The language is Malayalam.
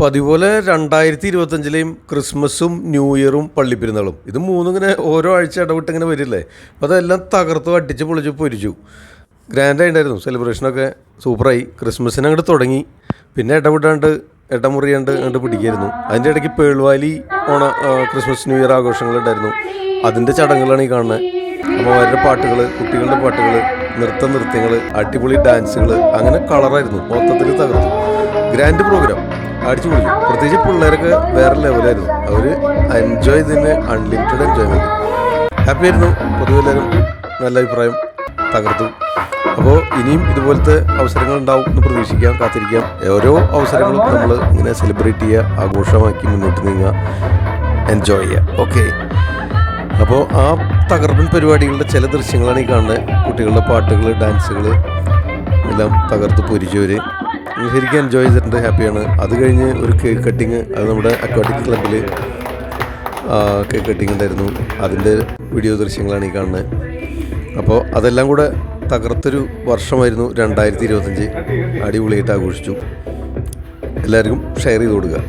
പതിപോലെ 2025-ലെയും ക്രിസ്മസും ന്യൂ ഇയറും പള്ളിപ്പെരുന്നാളും ഇത് മൂന്നും ഇങ്ങനെ ഓരോ ആഴ്ച ഇടവിട്ട് ഇങ്ങനെ വരില്ലേ. അപ്പോൾ അതെല്ലാം തകർത്ത് അടിച്ച് പൊളിച്ച് പൊരിച്ചു. ഗ്രാൻഡായിട്ടുണ്ടായിരുന്നു സെലിബ്രേഷനൊക്കെ, സൂപ്പറായി. ക്രിസ്മസിന് അങ്ങോട്ട് തുടങ്ങി, പിന്നെ ഇടവിടാണ്ട് ഇടമുറിയാണ്ട് അങ്ങോട്ട് പിടിക്കായിരുന്നു. അതിൻ്റെ ഇടയ്ക്ക് പേൾവാലി ക്രിസ്മസ് ന്യൂ ഇയർ ആഘോഷങ്ങളുണ്ടായിരുന്നു. അതിൻ്റെ ചടങ്ങുകളാണ് ഈ കാണുന്നത്. അമ്മമാരുടെ പാട്ടുകൾ, കുട്ടികളുടെ പാട്ടുകൾ, നൃത്യങ്ങൾ, അടിപൊളി ഡാൻസുകൾ, അങ്ങനെ കളറായിരുന്നു. മൊത്തത്തിൽ തകർത്തു. ഗ്രാൻഡ് പ്രോഗ്രാം, അടിച്ചു പൊളിച്ചു. പ്രത്യേകിച്ച് പിള്ളേരൊക്കെ വേറെ ലെവലായിരുന്നു. അവർ എൻജോയ് ചെയ്തതിന് അൺലിമിറ്റഡ് എൻജോയ്മെൻറ്റ്. ഹാപ്പി ആയിരുന്നു. പൊതുവെ എല്ലാവരും നല്ല അഭിപ്രായം, തകർത്തു. അപ്പോൾ ഇനിയും ഇതുപോലത്തെ അവസരങ്ങൾ ഉണ്ടാവും എന്ന് പ്രതീക്ഷിക്കാം, കാത്തിരിക്കാം. ഓരോ അവസരങ്ങളും നമ്മൾ ഇങ്ങനെ സെലിബ്രേറ്റ് ചെയ്യുക, ആഘോഷമാക്കി മുന്നോട്ട് നീങ്ങുക, എൻജോയ് ചെയ്യുക. ഓക്കെ, അപ്പോൾ ആ തകർപ്പൻ പരിപാടികളുടെ ചില ദൃശ്യങ്ങളാണ് ഈ കാണുന്നത്. കുട്ടികളുടെ പാട്ടുകൾ, ഡാൻസുകൾ എല്ലാം തകർത്ത് പൊരിച്ചവർ ശരിക്കും എൻജോയ് ചെയ്തിട്ടുണ്ട്, ഹാപ്പിയാണ്. അത് കഴിഞ്ഞ് ഒരു കേക്ക് കട്ടിങ്, അത് നമ്മുടെ അക്വാട്ടിക് ക്ലബ്ബിൽ കേക്ക് കട്ടിങ് ഉണ്ടായിരുന്നു. അതിൻ്റെ വീഡിയോ ദൃശ്യങ്ങളാണ് ഈ കാണുന്നത്. അപ്പോൾ അതെല്ലാം കൂടെ തകർത്തൊരു വർഷമായിരുന്നു 2025. അടിപൊളിയായിട്ട് ആഘോഷിച്ചു. എല്ലാവർക്കും ഷെയർ ചെയ്ത് കൊടുക്കുക.